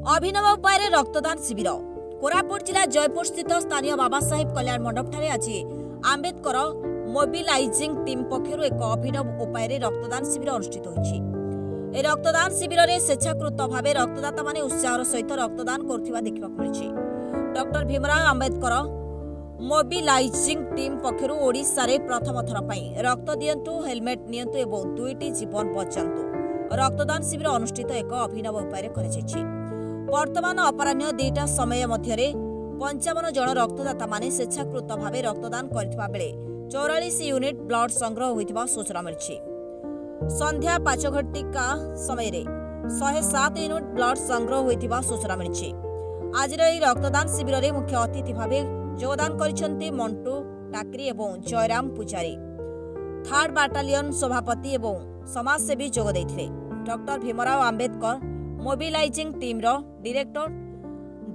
अभिनव उपाय रक्तदान शिविर कोरापुट जिला जयपुर स्थित स्थानीय बाबा साहेब कल्याण मंडप ठारे आज आंबेडकर मोबिलाइजिंग टीम पक्षर एक अभिनव उपाय रक्तदान शिविर अनुष्ठित होइछि। ए रक्तदान शिविर में स्वेच्छाकृत भाव रक्तदाता माने उत्साहर सहित रक्तदान करथिबा देखिबा मिलिछि। Doctor Bhimrao Ambedkar mobilising team पक्षर ओडिशा रे प्रथम थर पई रक्त दियंतु हेलमेट नियंतु एवं दुईटी जीवन बचांतु रक्तदान शिविर अनुष्ठित एक अभिनव उपाय कराଯାଇଛି। वर्तमान अपराह्न 2टा समय मध्य 55 जन रक्तदाता माने स्वेच्छाकृत भाव रक्तदान करथिबा बेले 44 यूनिट ब्लड संग्रह होइथिबा सूचना मिलिछि। संध्या 5 घटिका समय 107 यूनिट ब्लड संग्रह होइथिबा सूचना मिलिछि। आज रक्तदान शिविर में मुख्य अतिथि भाव योगदान करिसेंती मंटू टाकरी एवं जयराम पुजारी 3rd बाटालियन सभापति एवं समाजसेवी जोग देथिले। Doctor Bhimrao Ambedkar mobilising team रो डायरेक्टर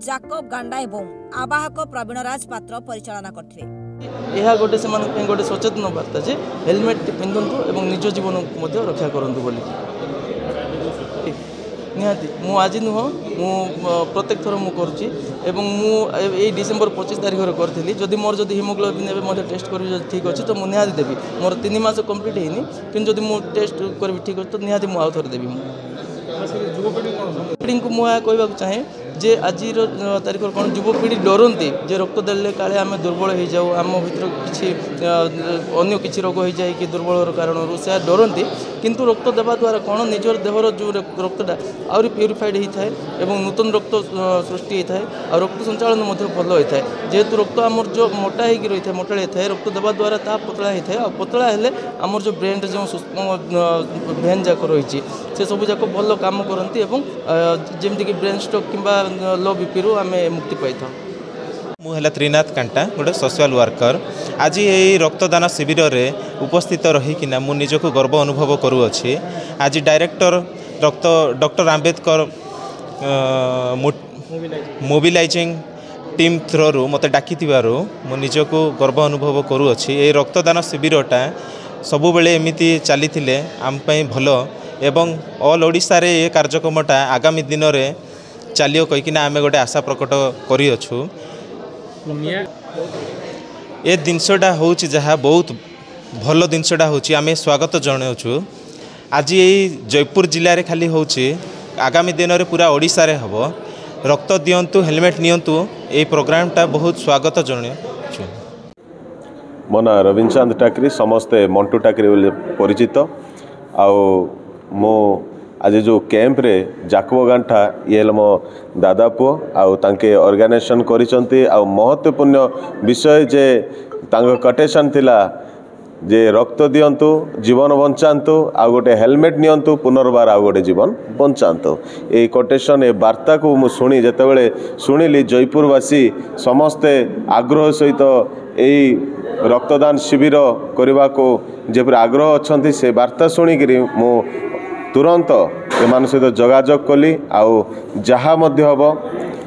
जाकब गांडा एवं आवाहक प्रवीण राज पात्र परिचालना करथिले। यह गोटे से गोटे सचेतन वार्ता जे हेलमेट पिंधंतु एवं निज जीवन को रक्षा करंतु बोली निहाती मु आज नुह मु प्रत्येक थर मु करुच्ची एवं मु ए डिसेम्बर 25 तारिख करी जदि मोर जदि हिमोग्लोबिन एवं मत टेस्ट करी ठीक अच्छे तो मुझे निहाती देवी मोर 3 मास कंप्लीट होनी कि जब मु टेस्ट करी ठीक अच्छे तो निहाती मुझे आउ थे देवी युवपीढ़ी को मुझे कहवाक चाहे जे आज तारीख कौन युवपीढ़ी डरती जे रक्त देले काले आम दुर्बल हो जाऊ आम भर किसी अन्य किसी रोग हो जाए कि दुर्बल कारण से डरती किंतु रक्त देवा द्वारा कौन निजर देहर जो रक्तटा आहरी प्यूरीफाइड होता है और नूतन रक्त सृष्टि होता है और रक्त संचालन भल होता है जेहेतु रक्त आमर जो मोटा हो रही है मोटाड़ी होता है रक्त देवा द्वारा ता पतला होता है और पतला हेले आमर जो ब्रेन जो सूक्ष्म भेन जाक रही से सब जाक भल काम करती जमीक ब्रेन स्ट्रोक किंबा लो बीपी रु आम मुक्ति पाई था। मुझे त्रिनाथ कांटा गोटे सोशल वर्कर आज ये रक्तदान शिविर में उपस्थित रहीकिना मु निजक गर्व अनुभव करुअछि। आज डायरेक्टर रक्त doctor Ambedkar mobilising team through मत डाकी मु निजक गर्व अनुभव करुअछि। ये रक्तदान शिविरटा सबु बेले एमिति चली आम भल एवं ऑल ओडिशा रे ये कार्यक्रमटा आगामी दिन में चलियो कहीकिना आम गोटे आशा प्रकट करिअछु। ये जिनसटा हूँ जहाँ बहुत भल जिनसटा हूँ आम स्वागत जनाऊँ। आज ये जयपुर जिले में खाली हूँ आगामी दिन में पूरा ओडिशा रे हब रक्त दियंतु हेलमेट नियंतु ये प्रोग्रामटा बहुत स्वागत जनाऊँ। मो ना रवींद्र चांद टाकरी समस्ते मंटू टाकरी परिचित आओ मो आज जो कैंप रे जाकब गांठा ये मो दादा पुओ आउ तांके ऑर्गेनाइजेशन करिसंती आ महत्वपूर्ण विषय जे तांको कटेशन थिला जे रक्त दियंतु जीवन बंचांतु आ गोटे हेलमेट नियंतु पुनर्बार आ गोटे जीवन बंचांतु ए कोटेशन ए वार्ता को मु सुनी जेतेबेले सुनिली जयपुरवासी समस्ते आग्रह सहित एई रक्तदान शिविर करने को जेपरि आग्रह अच्छा से वार्ता शुणिकी मु तुरंत एमान सहित जोगाजोग कली आउ जहाँ हम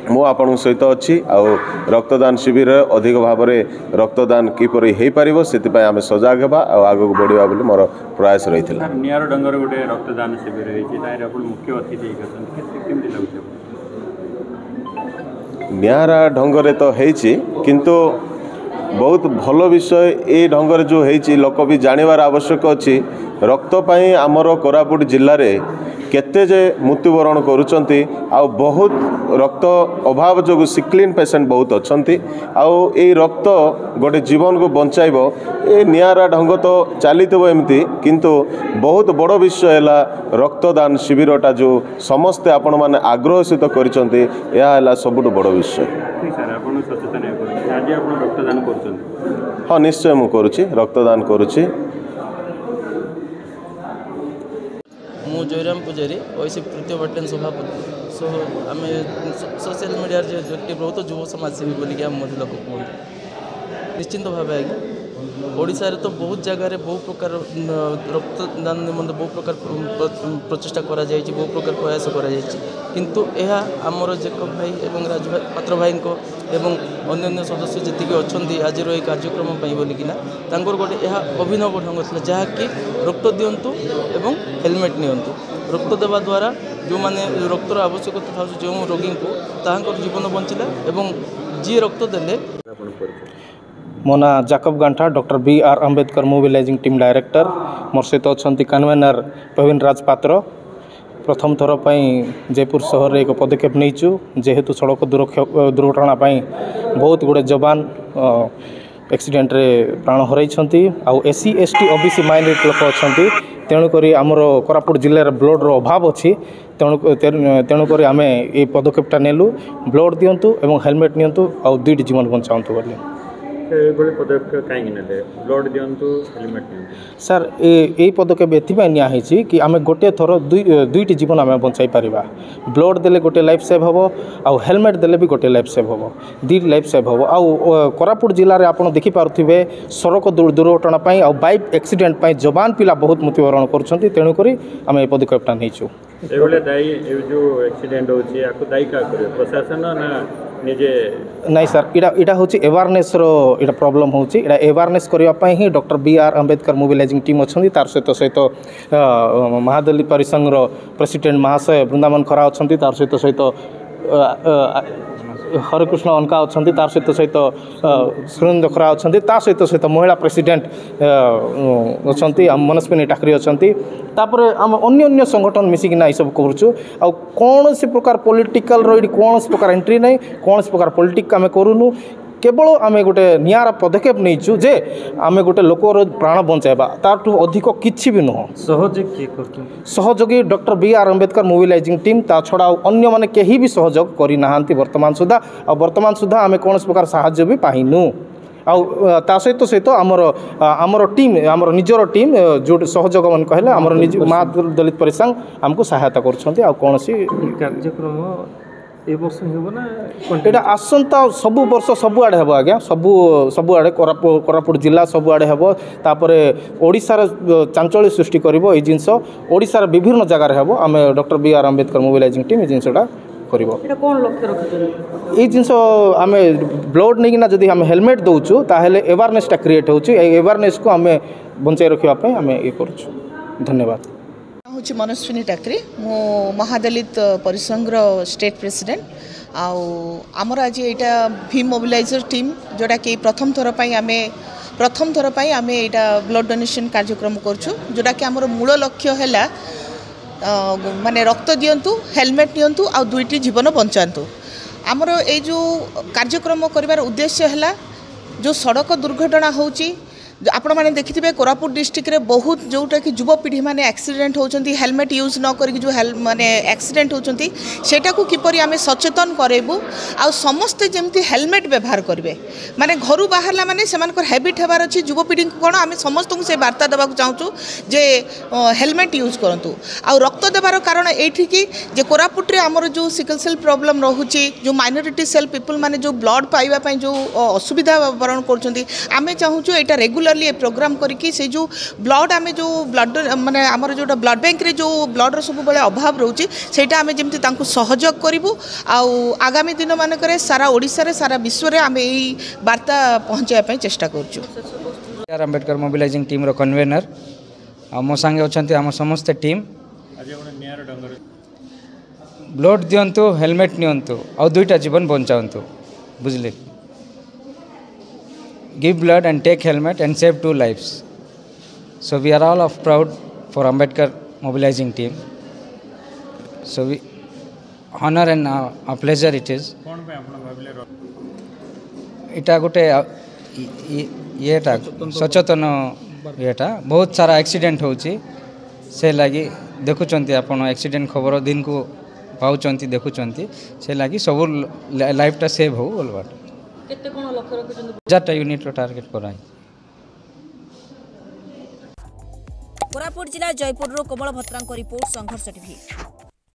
मु आपण सहित अच्छी आउ रक्तदान शिविर अधिक भाव में रक्तदान किपर हो पार से आम सजग होगा आगे बढ़ा बोली मोर प्रयास रही है। नियार डंगर गोटे रक्तदान शिविर मुख्य अतिथि नियारा ढंग तो किंतु बहुत भल विषय ये ढंग जो है लोक भी जानवर आवश्यक अच्छी रक्त पाई आमर कोरापुट जिले में केते जे मृत्युवरण करुचंती आउ बहुत रक्त अभाव जो सिक्लिन पेसेंट बहुत अच्छी आउ ए रक्त गोटे जीवन को बंचाइब ए नियारा ढंग तो चली एमती किंतु बहुत बड़ विषय है रक्तदान शिविरटा जो समस्ते आपण मैंने आग्रह सहित करिसंती यह सबुठ बड़ विषय। हाँ निश्चय मु करुच्ची रक्तदान करुच्ची। मु जयराम पुजारी वैसे 3rd बाटालियन सभापति सो आम सोशल मीडिया एक्टिव बहुत युव समाजसेवी बोलिक आम लोक कहते निश्चिंत भाव आज्ञा ओडिशा रे तो बहुत जगह बहु प्रकार रक्तदान निमंत बहु प्रकार प्रचेषा करा जायछि बहु प्रकार प्रयास करा जायछि किंतु यह आमर जेकब भाई एवं राज पात्र भाई को एवं अन्य सदस्य जी अच्छा आज ये कार्यक्रम बोलिकिना गोटे यह अभिनव ढंग था जहाँकि रक्त दिंतु एवं हेलमेट नियंतु रक्त देवा द्वारा जो मैंने रक्तर आवश्यकता था जो रोगी को तांकर जीवन बंचला एवं जी रक्त देले। मो ना Jacob Gantha doctor B R. Ambedkar mobilising team director मोर सहित अच्छा कन्वेनर प्रवीण राज पात्र प्रथम थर पर जयपुर सहर में एक पदक्षेप नहींचु जेहेतु सड़क दुर्घटना बहुत गुड़े जवान एक्सीडेंट रे प्राण हराई आउ एससी एसटी ओबीसी माइनॉरिटी लोक अच्छा तेणुक आमर कोरापुट जिले ब्लड रो अभाव अच्छी तेणुक आम ये पदक्षेपटा नेलु ब्लड दिंतु और हेलमेट नियंतु आउ दुईटी जीवन बचाऊँ बोली ब्लड दिंतु हेलमेट नियंतु सर ये पदक्षेप एथि नियाही कि आम गोटे थर दुईटी जीवन आम बचाई पारिबा ब्लड देले गोटे लाइफ सेव हम आउ हेलमेट देले भी गोटे लाइफ सेव हम दुईटी लाइफ सेव हम आउ कोरापुट जिले में आपड़ देखिपे सड़क दुर्घटना आउ बाइक एक्सीडेंट पाई जवान पिला बहुत मृत्युवरण कर तेणुक आम ये पदक्षेपटा नहीं दायी जो एक्सीडेंट होची याको दायी का करे प्रशासन ना निजे नहीं सर इटा हूँ एवारनेस इटा प्रॉब्लम हूँ इटा एवारनेस करने ही doctor B R. Ambedkar mobilising team अच्छा तार सहित महादलित परिसंघ प्रेसिडेंट महाशय वृंदावन खरा अच्छा तार सहित हरिकृष्ण अनका अच्छा तार सहित सुरेंद्र खरा अच्छा सहित महिला प्रेसिडेंट अच्छा मनस्विनी टाकरी अच्छा तापर आम अन्य संगठन मिसिकिना सब करूँ आ कौन से प्रकार पॉलिटिकल कौन से प्रकार एंट्री नहीं कौन से प्रकार पॉलिटिक्स आम करूँ केवल आम गोटे नियारा पदक्षेप नहीं जे आम गोटे लोकर प्राण बचाइबा तार अधिक किसी भी नुह सहयोगी doctor B R. Ambedkar mobilising team ता छड़ा अन्य माने कहीं भी सहयोग करना वर्तमान सुधा आम कौन से प्रकार साहाय्य भी पाइनु आ सहित आमर टीम आमर निजर टीम जो सहयोग मन कहले आमर निज महादलित परिसंघ आमको सहायता कर कौन कार्यक्रम एटा आसंता सबु वर्ष सबुआड़े हे आज्ञा सबुआड़े कोरापुट जिला सबुआड़े हे तापर ओडिशार चांचल्य सृष्टि करिवो ए जिंस ओडिशार विभिन्न जगार हे आम doctor B R. Ambedkar mobilising team ए जिनसटा करिवो ये जिनस आम ब्लड नहीं ना जदि आम हेलमेट दौचु ताहेले एवारनेसटा क्रिएट होउची एवारनेस को आम बंचाई रखिबा आम ये करूछु। धन्यवाद। हूँ मनस्विनी टाकरी मो महादलित परिसंघ स्टेट प्रेसिडेंट आमर आज यहाँ भीम मोबिलाइजर टीम जोटा कि प्रथम थर पर आम यहाँ ब्लड डोनेशन कार्यक्रम करूँ जोटा कि आमर मूल लक्ष्य है माने रक्त दिंतु हेलमेट नियंतु आ दुईटी जीवन बचातु आमर ये जो कार्यक्रम कर उद्देश्य है जो सड़क दुर्घटना होची आपण मैंने देखिथे कोरापुट डिस्ट्रिक्ट रे बहुत जोटा कि युवपीढ़ी मैंने एक्सीडेंट होती हेलमेट यूज न करी जो माने एक्सीडेंट होती सेटा को किपरि आमे सचेतन करेबू आ समस्ते जमती हेलमेट व्यवहार करेंगे माने घर बाहरला माने सेमानकर हैबिट हेबार अछि युवपीढ़ी को कोन आमे समस्त को से वार्ता देबा चाहूँ जे हेलमेट यूज करंतु आ रक्त देबार कारण एठी कि जे कोरापुट रे हमर जो सिकल सेल प्रॉब्लम रहुछि जो माइनॉरिटी सेल पीपल माने जो ब्लड पाइबा पई जो असुविधा वरण करछंती आमे चाहूँ एटा रेगुलरली प्रोग्राम करके से जो ब्लड आमे जो ब्लड माने हमर जोटा ब्लड बैंक रे जो ब्लड रो सब बेले अभाव रहउछि सेटा आमे जेमति तांको सहयोग करिवु आ आगामी दिन मानकरे सारा ओडिसा रे सारा विश्व रे आमे एई वार्ता पहुंचाय पई चेष्टा करछु। बी.आर. आंबेडकर मोबिलाइजिंग टीम रो कन्वेनर आ मो संगे अछंती हम समस्त टीम ब्लड दियंतु हेलमेट नियंतु आ दुईटा जीवन बचाउंतु बुझले give blood and take helmet and save 2 lives. So we are all of proud for Ambedkar mobilizing team. So we honor and a pleasure it is. इटा गोटे येटा सचेतन येटा बहुत सारा एक्सीडेंट होची से लगी देखुचंती आपण एक्सीडेंट खबर दिन को पाउचंती देखुचंती से लगी सब लाइफटा सेव हो बोलबाट केते कोन लक्ष्य रखुछन 1000 यूनिट रो टार्गेट कराई। कोरापुट जिला जयपुर रो कोमल भत्रांको रिपोर्ट संघर्ष टीवी।